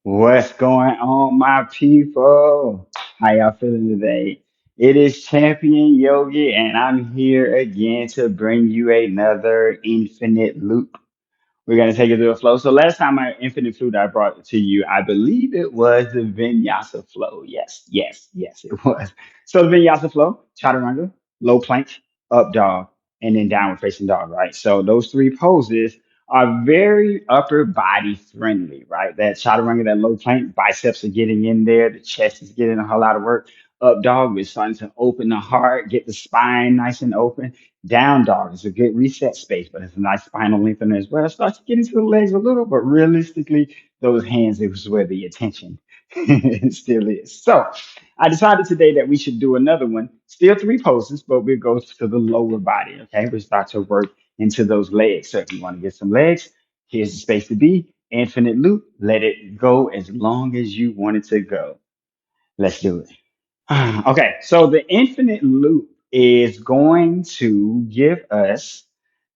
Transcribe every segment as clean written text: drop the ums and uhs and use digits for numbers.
What's going on, my people? How y'all feeling today? It is Champion Yogi, and I'm here again to bring you another infinite loop. We're gonna take it to a flow. So last time my infinite flute I brought to you, I believe it was the Vinyasa flow. Yes, it was. So the Vinyasa flow, chaturanga, low plank, up dog, and then downward facing dog, right? So those three poses are very upper body friendly, right? That chaturanga, that low plank, biceps are getting in there, the chest is getting a whole lot of work. Up dog, we're starting to open the heart, get the spine nice and open. Down dog is a good reset space, but it's a nice spinal lengthener as well. It starts to get into the legs a little, but realistically, those hands is where the attention still is. So I decided today that we should do another one. Still three poses, but we'll go to the lower body. Okay. We start to work into those legs. So if you want to get some legs, here's the space to be. Infinite loop. Let it go as long as you want it to go. Let's do it. Okay, so the infinite loop is going to give us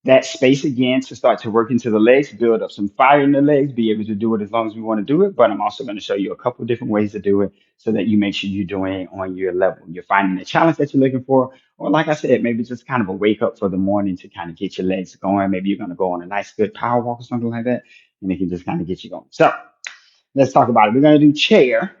that space again to start to work into the legs, build up some fire in the legs, be able to do it as long as we want to do it. But I'm also going to show you a couple different ways to do it so that you make sure you're doing it on your level. You're finding the challenge that you're looking for, or like I said, maybe just kind of a wake up for the morning to kind of get your legs going. Maybe you're going to go on a nice, good power walk or something like that, and it can just kind of get you going. So let's talk about it. We're going to do chair.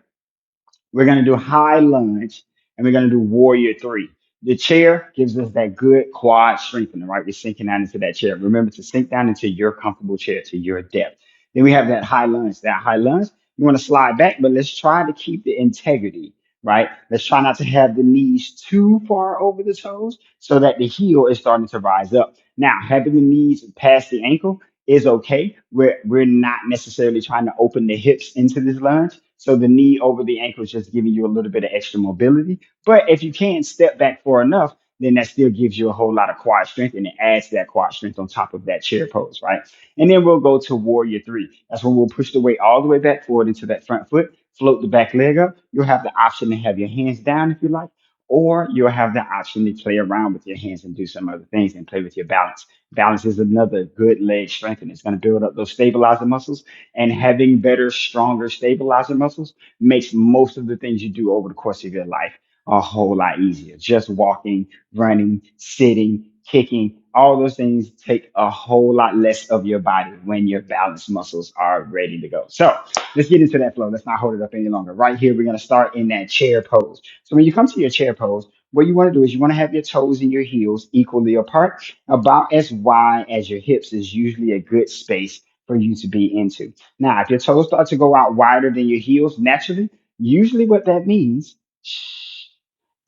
We're going to do high lunge, and we're going to do warrior three. The chair gives us that good quad strengthening, right? We're sinking down into that chair. Remember to sink down into your comfortable chair, to your depth. Then we have that high lunge. That high lunge, you want to slide back, but let's try to keep the integrity, right? Let's try not to have the knees too far over the toes so that the heel is starting to rise up. Now, having the knees past the ankle is okay. We're not necessarily trying to open the hips into this lunge. So the knee over the ankle is just giving you a little bit of extra mobility. But if you can step back far enough, then that still gives you a whole lot of quad strength and it adds that quad strength on top of that chair pose, right? And then we'll go to warrior three. That's when we'll push the weight all the way back forward into that front foot, float the back leg up. You'll have the option to have your hands down if you like, or you'll have the option to play around with your hands and do some other things and play with your balance. Balance is another good leg strength, and it's going to build up those stabilizer muscles. And having better, stronger stabilizer muscles makes most of the things you do over the course of your life a whole lot easier. Just walking, running, sitting, kicking, all those things take a whole lot less of your body when your balance muscles are ready to go. So let's get into that flow. Let's not hold it up any longer. Right here, we're going to start in that chair pose. So when you come to your chair pose, what you want to do is you want to have your toes and your heels equally apart, about as wide as your hips is usually a good space for you to be into. Now, if your toes start to go out wider than your heels naturally, usually what that means,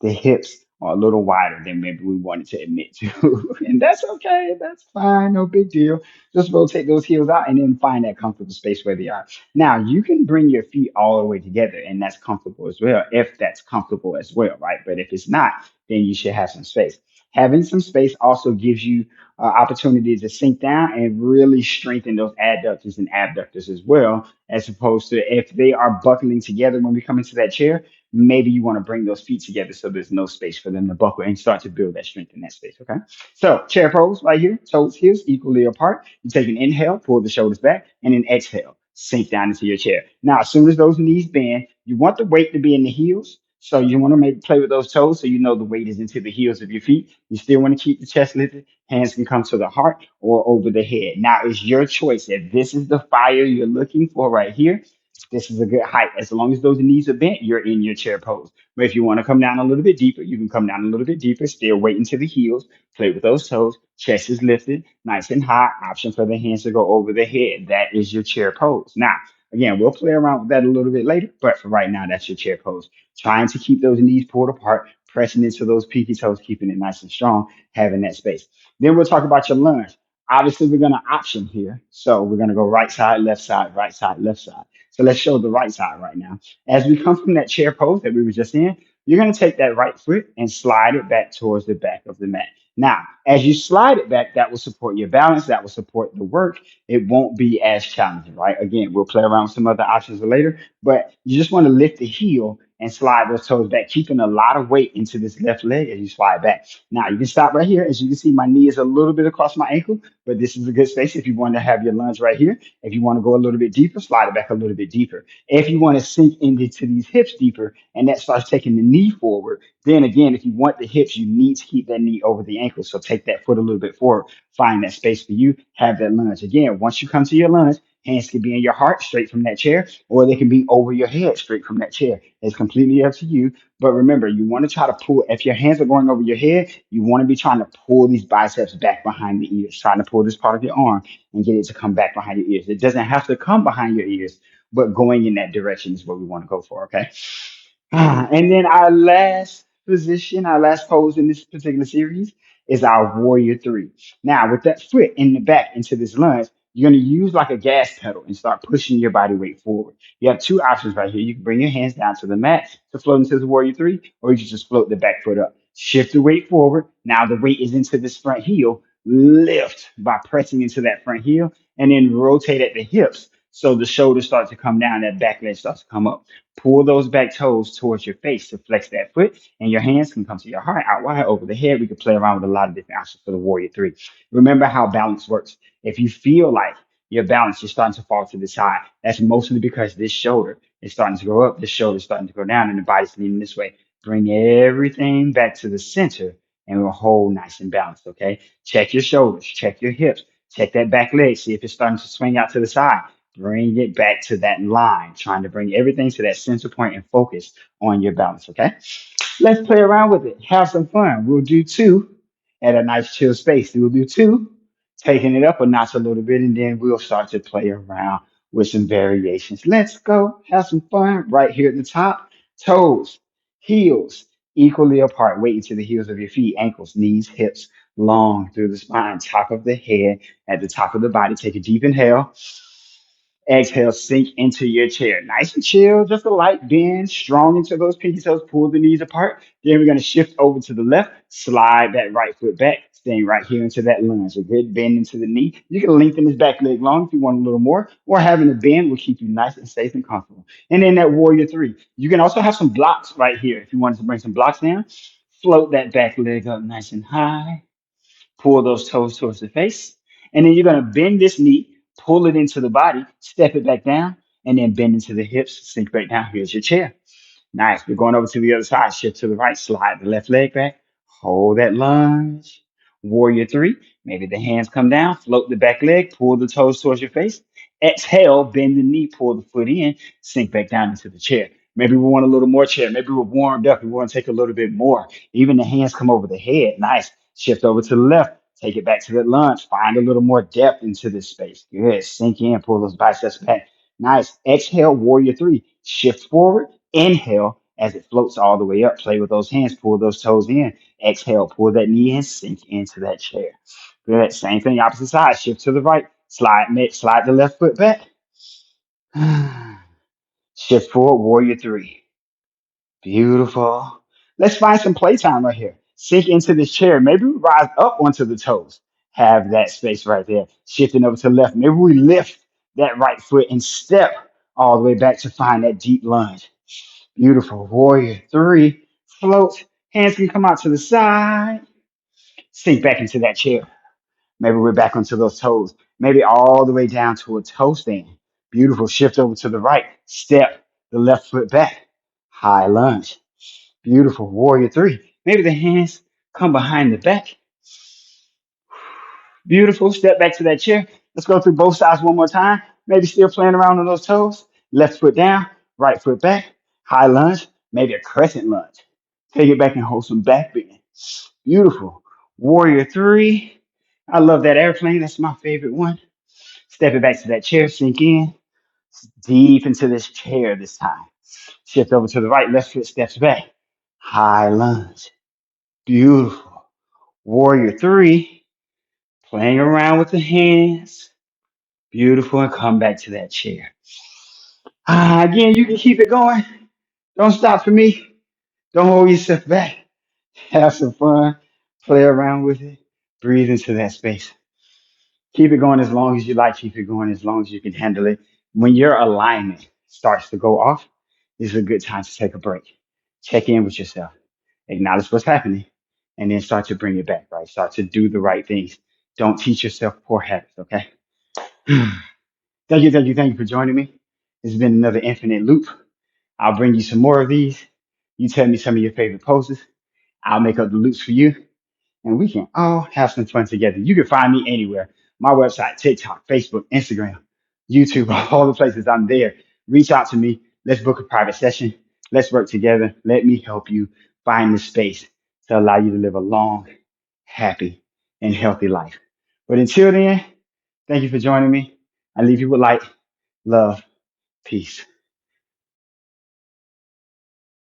the hips are a little wider than maybe we wanted to admit to. And that's okay. That's fine. No big deal. Just rotate those heels out and then find that comfortable space where they are. Now, you can bring your feet all the way together, and that's comfortable as well, if that's comfortable as well, right? But if it's not, then you should have some space. Having some space also gives you opportunity to sink down and really strengthen those adductors and abductors as well, as opposed to if they are buckling together when we come into that chair, maybe you want to bring those feet together so there's no space for them to buckle and start to build that strength in that space. Okay. So chair pose right here, toes, heels equally apart. You take an inhale, pull the shoulders back, and then exhale, sink down into your chair. Now, as soon as those knees bend, you want the weight to be in the heels. So you want to make play with those toes so you know the weight is into the heels of your feet. You still want to keep the chest lifted. Hands can come to the heart or over the head. Now it's your choice. If this is the fire you're looking for right here, this is a good height. As long as those knees are bent, you're in your chair pose. But if you want to come down a little bit deeper, you can come down a little bit deeper, still waiting to the heels, play with those toes, chest is lifted, nice and high, option for the hands to go over the head. That is your chair pose. Now, again, we'll play around with that a little bit later, but for right now, that's your chair pose. Trying to keep those knees pulled apart, pressing into those pinky toes, keeping it nice and strong, having that space. Then we'll talk about your lunge. Obviously, we're going to option here. So we're going to go right side, left side, right side, left side. So let's show the right side right now. As we come from that chair pose that we were just in, you're going to take that right foot and slide it back towards the back of the mat. Now, as you slide it back, that will support your balance. That will support the work. It won't be as challenging, right? Again, we'll play around with some other options later, but you just want to lift the heel and slide those toes back, keeping a lot of weight into this left leg as you slide back. Now you can stop right here. As you can see, my knee is a little bit across my ankle, but this is a good space if you want to have your lunge right here. If you want to go a little bit deeper, slide it back a little bit deeper. If you want to sink into these hips deeper and that starts taking the knee forward, then again, if you want the hips, you need to keep that knee over the ankle. So take that foot a little bit forward, find that space for you, have that lunge. Again, once you come to your lunge, hands can be in your heart straight from that chair, or they can be over your head straight from that chair. It's completely up to you. But remember, you want to try to pull, if your hands are going over your head, you want to be trying to pull these biceps back behind the ears, trying to pull this part of your arm and get it to come back behind your ears. It doesn't have to come behind your ears, but going in that direction is what we want to go for, okay? And then our last position, our last pose in this particular series is our Warrior Three. Now, with that foot in the back into this lunge, you're going to use like a gas pedal and start pushing your body weight forward. You have two options right here. You can bring your hands down to the mat to float into the Warrior Three, or you can just float the back foot up. Shift the weight forward. Now the weight is into this front heel. Lift by pressing into that front heel and then rotate at the hips. So the shoulders start to come down, that back leg starts to come up. Pull those back toes towards your face to flex that foot, and your hands can come to your heart, out wide, over the head. We can play around with a lot of different options for the Warrior Three. Remember how balance works. If you feel like your balance is starting to fall to the side, that's mostly because this shoulder is starting to go up, this shoulder is starting to go down, and the body's leaning this way. Bring everything back to the center, and we'll hold nice and balanced, okay? Check your shoulders, check your hips, check that back leg, see if it's starting to swing out to the side. Bring it back to that line, trying to bring everything to that center point and focus on your balance, okay? Let's play around with it. Have some fun. We'll do two at a nice chill space. We'll do two, taking it up a notch a little bit, and then we'll start to play around with some variations. Let's go. Have some fun right here at the top. Toes, heels, equally apart. Weight into the heels of your feet, ankles, knees, hips, long through the spine, top of the head, at the top of the body. Take a deep inhale. Exhale, sink into your chair. Nice and chill, just a light bend, strong into those pinky toes, pull the knees apart. Then we're going to shift over to the left, slide that right foot back, staying right here into that lunge. A good bend into the knee. You can lengthen this back leg long if you want a little more, or having a bend will keep you nice and safe and comfortable. And then that Warrior Three. You can also have some blocks right here if you wanted to bring some blocks down. Float that back leg up nice and high. Pull those toes towards the face. And then you're going to bend this knee, pull it into the body, step it back down, and then bend into the hips, sink back down. Here's your chair. Nice. We're going over to the other side. Shift to the right, slide the left leg back, hold that lunge. Warrior Three. Maybe the hands come down, float the back leg, pull the toes towards your face. Exhale, bend the knee, pull the foot in, sink back down into the chair. Maybe we want a little more chair. Maybe we're warmed up. We want to take a little bit more. Even the hands come over the head. Nice. Shift over to the left. Take it back to the lunge. Find a little more depth into this space. Good. Sink in, pull those biceps back. Nice. Exhale, Warrior Three. Shift forward. Inhale as it floats all the way up. Play with those hands. Pull those toes in. Exhale. Pull that knee in. Sink into that chair. Good. Same thing. Opposite side. Shift to the right. Slide the left foot back. Shift forward. Warrior Three. Beautiful. Let's find some playtime right here. Sink into this chair. Maybe we rise up onto the toes. Have that space right there. Shifting over to the left. Maybe we lift that right foot and step all the way back to find that deep lunge. Beautiful. Warrior Three. Float. Hands can come out to the side. Sink back into that chair. Maybe we're back onto those toes. Maybe all the way down to a toe stand. Beautiful. Shift over to the right. Step the left foot back. High lunge. Beautiful. Warrior Three. Maybe the hands come behind the back. Beautiful. Step back to that chair. Let's go through both sides one more time. Maybe still playing around on those toes. Left foot down, right foot back. High lunge. Maybe a crescent lunge. Take it back and hold some back bend. Beautiful. Warrior Three. I love that airplane. That's my favorite one. Step it back to that chair. Sink in. Deep into this chair this time. Shift over to the right. Left foot steps back. High lunge. Beautiful. Warrior Three. Playing around with the hands. Beautiful. And come back to that chair. Again, you can keep it going. Don't stop for me. Don't hold yourself back. Have some fun. Play around with it. Breathe into that space. Keep it going as long as you like. Keep it going as long as you can handle it. When your alignment starts to go off, this is a good time to take a break. Check in with yourself, acknowledge what's happening, and then start to bring it back, right? Start to do the right things. Don't teach yourself poor habits, okay? Thank you for joining me. This has been another Infinite Loop. I'll bring you some more of these. You tell me some of your favorite poses. I'll make up the loops for you, and we can all have some fun together. You can find me anywhere. My website, TikTok, Facebook, Instagram, YouTube, all the places I'm there. Reach out to me. Let's book a private session. Let's work together. Let me help you find the space to allow you to live a long, happy, and healthy life. But until then, thank you for joining me. I leave you with light, love, peace.